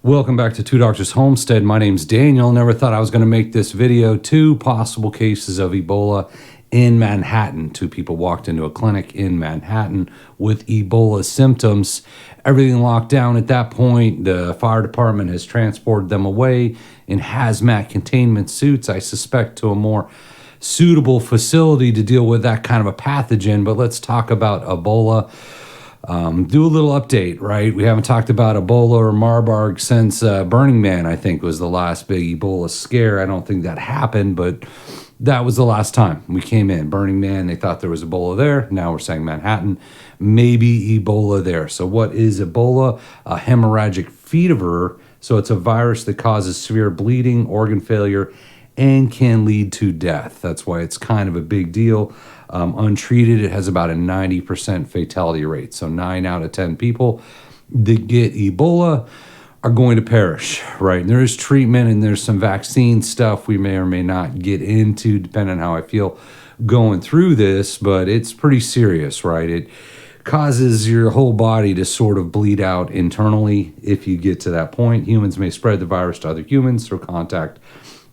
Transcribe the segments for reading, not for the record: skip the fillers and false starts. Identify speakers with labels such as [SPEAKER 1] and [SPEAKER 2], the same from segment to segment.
[SPEAKER 1] Welcome back to Two Doctors Homestead. My name's Daniel. Never thought I was going to make this video. 2 possible cases of Ebola in Manhattan. 2 people walked into a clinic in Manhattan with Ebola symptoms. Everything locked down at that point. The fire department has transported them away in hazmat containment suits, I suspect, to a more suitable facility to deal with that kind of a pathogen. But let's talk about Ebola. Do a little update, right? We haven't talked about Ebola or Marburg since Burning Man, I think, was the last big Ebola scare. I don't think that happened, but that was the last time we came in. Burning Man, they thought there was Ebola there. Now we're saying Manhattan, maybe Ebola there. So what is Ebola? A hemorrhagic fever. So it's a virus that causes severe bleeding, organ failure, and can lead to death. That's why it's kind of a big deal. Untreated, it has about a 90% fatality rate. So 9 out of 10 people that get Ebola are going to perish, right? And there is treatment and there's some vaccine stuff we may or may not get into, depending on how I feel going through this, but it's pretty serious, right? It causes your whole body to sort of bleed out internally if you get to that point. Humans may spread the virus to other humans through contact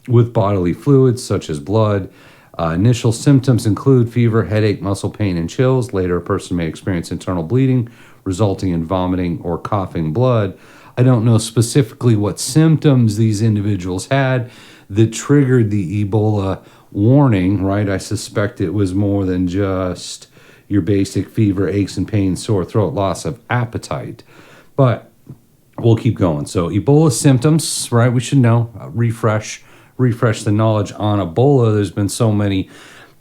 [SPEAKER 1] with bodily fluids such as blood. Initial symptoms include fever, headache, muscle pain, and chills. Later, a person may experience internal bleeding, resulting in vomiting or coughing blood. I don't know specifically what symptoms these individuals had that triggered the Ebola warning, right? I suspect it was more than just your basic fever, aches and pains, sore throat, loss of appetite. But we'll keep going. So Ebola symptoms, right? We should know. Refresh the knowledge on Ebola. There's been so many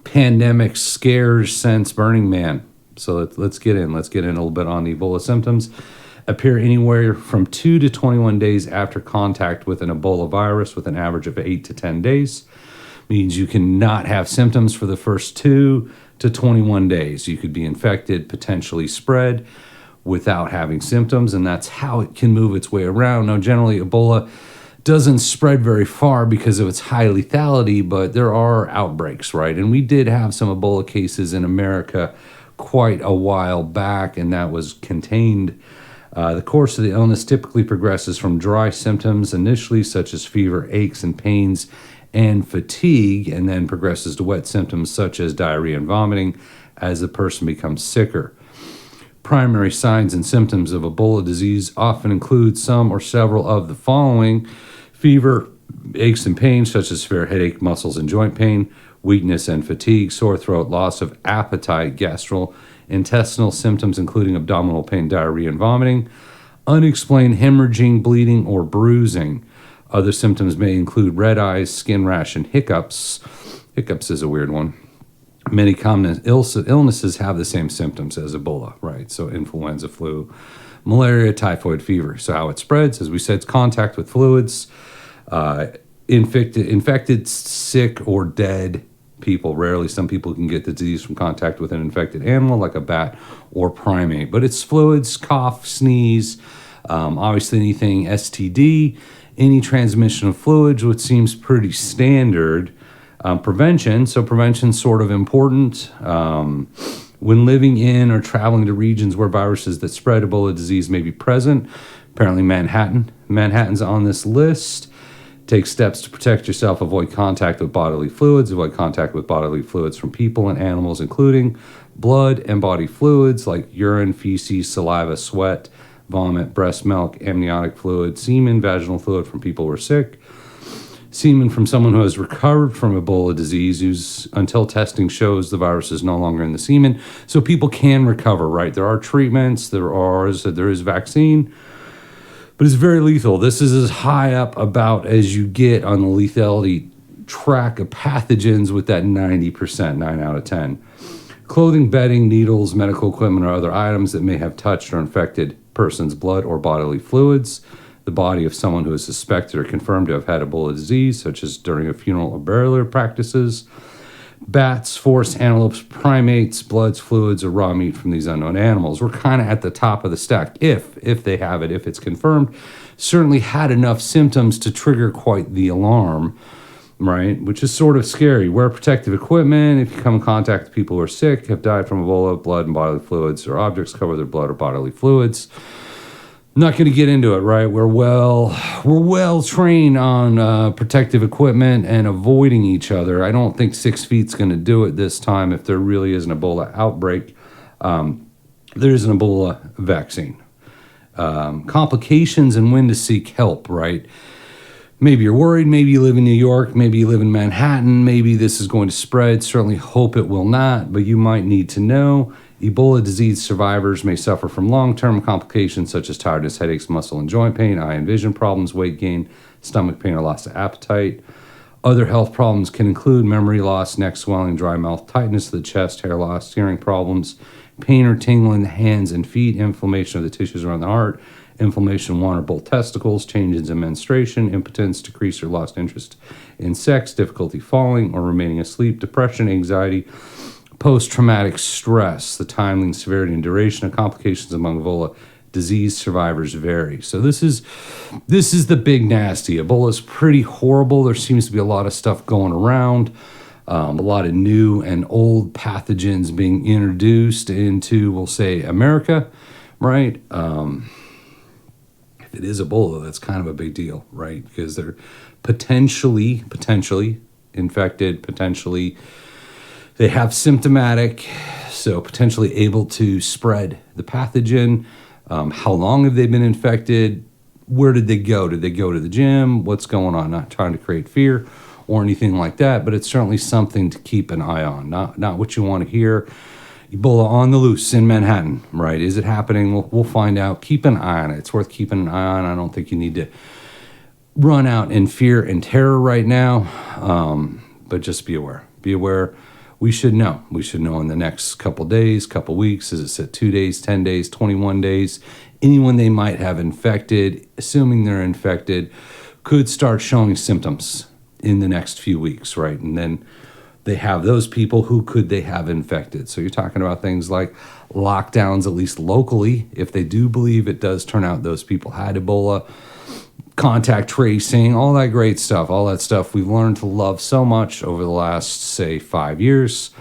[SPEAKER 1] pandemic scares since Burning Man. So let's get in. Let's get in a little bit on the Ebola symptoms. Appear anywhere from 2 to 21 days after contact with an Ebola virus, with an average of 8 to 10 days. Means you cannot have symptoms for the first 2 to 21 days. You could be infected, potentially spread without having symptoms, and that's how it can move its way around. Now, generally, Ebola doesn't spread very far because of its high lethality, but there are outbreaks, right? And we did have some Ebola cases in America quite a while back, and that was contained. The course of the illness typically progresses from dry symptoms initially, such as fever, aches and pains, and fatigue, and then progresses to wet symptoms such as diarrhea and vomiting as the person becomes sicker. Primary signs and symptoms of Ebola disease often include some or several of the following: fever, aches and pains such as severe headache, muscles and joint pain, weakness and fatigue, sore throat, loss of appetite, gastrointestinal symptoms including abdominal pain, diarrhea and vomiting, unexplained hemorrhaging, bleeding or bruising. Other symptoms may include red eyes, skin rash, and hiccups. Hiccups is a weird one. Many common illnesses have the same symptoms as Ebola, right? So influenza, flu, malaria, typhoid fever. So how it spreads, as we said, it's contact with fluids, infected, sick, or dead people. Rarely, some people can get the disease from contact with an infected animal like a bat or primate. But it's fluids, cough, sneeze, obviously anything STD, any transmission of fluids, which seems pretty standard. Prevention. So prevention's sort of important. When living in or traveling to regions where viruses that spread Ebola disease may be present, apparently Manhattan's on this list. Take steps to protect yourself. Avoid contact with bodily fluids. Avoid contact with bodily fluids from people and animals, including blood and body fluids like urine, feces, saliva, sweat, vomit, breast milk, amniotic fluid, semen, vaginal fluid from people who are sick. Semen from someone who has recovered from Ebola disease, who's, until testing shows the virus is no longer in the semen. So people can recover, right? There are treatments, there is vaccine, but it's very lethal. This is as high up about as you get on the lethality track of pathogens with that 90%, 9 out of 10. Clothing, bedding, needles, medical equipment, or other items that may have touched or infected person's blood or bodily fluids. The body of someone who is suspected or confirmed to have had Ebola disease, such as during a funeral or burial practices. Bats, forest antelopes, primates, bloods, fluids, or raw meat from these unknown animals. We're kind of at the top of the stack if they have it, if it's confirmed. Certainly had enough symptoms to trigger quite the alarm, right? Which is sort of scary. Wear protective equipment. If you come in contact with people who are sick, have died from Ebola, blood and bodily fluids, or objects cover their blood or bodily fluids. not going to get into it, right? We're well trained on protective equipment and avoiding each other. I don't think 6 feet's going to do it this time if there really is an Ebola outbreak. There is an Ebola vaccine. Complications and when to seek help, right? Maybe you're worried, maybe you live in New York, maybe you live in Manhattan, maybe this is going to spread. Certainly hope it will not, but you might need to know. Ebola disease survivors may suffer from long-term complications such as tiredness, headaches, muscle and joint pain, eye and vision problems, weight gain, stomach pain, or loss of appetite. Other health problems can include memory loss, neck swelling, dry mouth, tightness of the chest, hair loss, hearing problems, pain or tingle in the hands and feet, inflammation of the tissues around the heart, inflammation in one or both testicles, changes in menstruation, impotence, decreased or lost interest in sex, difficulty falling or remaining asleep, depression, anxiety, post-traumatic stress. The timing, severity, and duration of complications among Ebola disease survivors vary. So this is the big nasty. Ebola is pretty horrible. There seems to be a lot of stuff going around. A lot of new and old pathogens being introduced into, we'll say, America, right? If it is Ebola, that's kind of a big deal, right? Because they're potentially infected, potentially they have symptomatic, so potentially able to spread the pathogen. How long have they been infected? Where did they go? Did they go to the gym? What's going on? Not trying to create fear or anything like that, but it's certainly something to keep an eye on. Not what you want to hear. Ebola on the loose in Manhattan, right? Is it happening? We'll find out. Keep an eye on it. It's worth keeping an eye on. I don't think you need to run out in fear and terror right now, but just be aware. Be aware. We should know. We should know in the next couple days, couple weeks. Is it set 2 days, 10 days, 21 days? Anyone they might have infected, assuming they're infected, could start showing symptoms in the next few weeks, right? And then they have those people who could they have infected. So you're talking about things like lockdowns, at least locally, if they do believe it does turn out those people had Ebola, contact tracing, all that great stuff, all that stuff we've learned to love so much over the last, say, 5 years.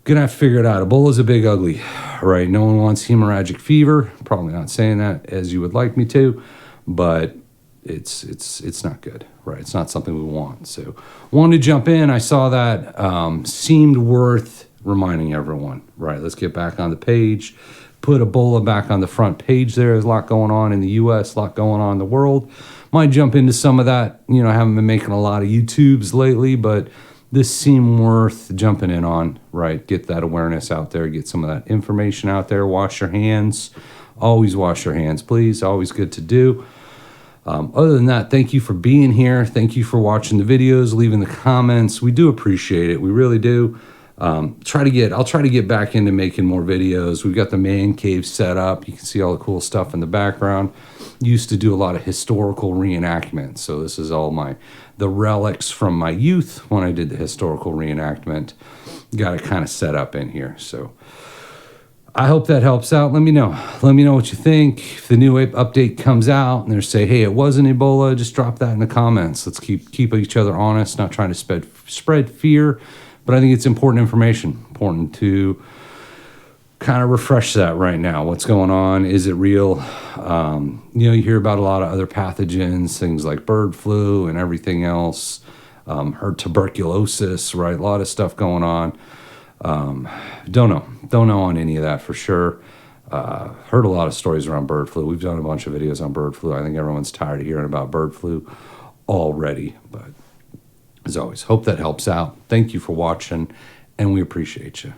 [SPEAKER 1] Gonna have to figure it out. Ebola is a big ugly, right? No one wants hemorrhagic fever. Probably not saying that as you would like me to, but it's not good, right? It's not something we want. So wanted to jump in. I saw that, seemed worth reminding everyone, right? Let's get back on the page, put Ebola back on the front page. There's a lot going on in the US, a lot going on in the world. Might jump into some of that. I haven't been making a lot of YouTubes lately, but this seemed worth jumping in on, right? Get that awareness out there, get some of that information out there. Wash your hands. Always wash your hands, please. Always good to do. Other than that, thank you for being here. Thank you for watching the videos, leaving the comments. We do appreciate it. We really do. I'll try to get back into making more videos. We've got the man cave set up. You can see all the cool stuff in the background. Used to do a lot of historical reenactment. So this is all the relics from my youth when I did the historical reenactment. Got it kind of set up in here. So I hope that helps out. Let me know. Let me know what you think. If the new update comes out and they say, hey, it wasn't Ebola, just drop that in the comments. Let's keep each other honest, not trying to spread fear. But I think it's important information, important to kind of refresh that right now. What's going on? Is it real? You hear about a lot of other pathogens, things like bird flu and everything else. Heard tuberculosis, right? A lot of stuff going on. Don't know on any of that for sure. Heard a lot of stories around bird flu. We've done a bunch of videos on bird flu. I think everyone's tired of hearing about bird flu already, but as always, hope that helps out. Thank you for watching, and we appreciate you.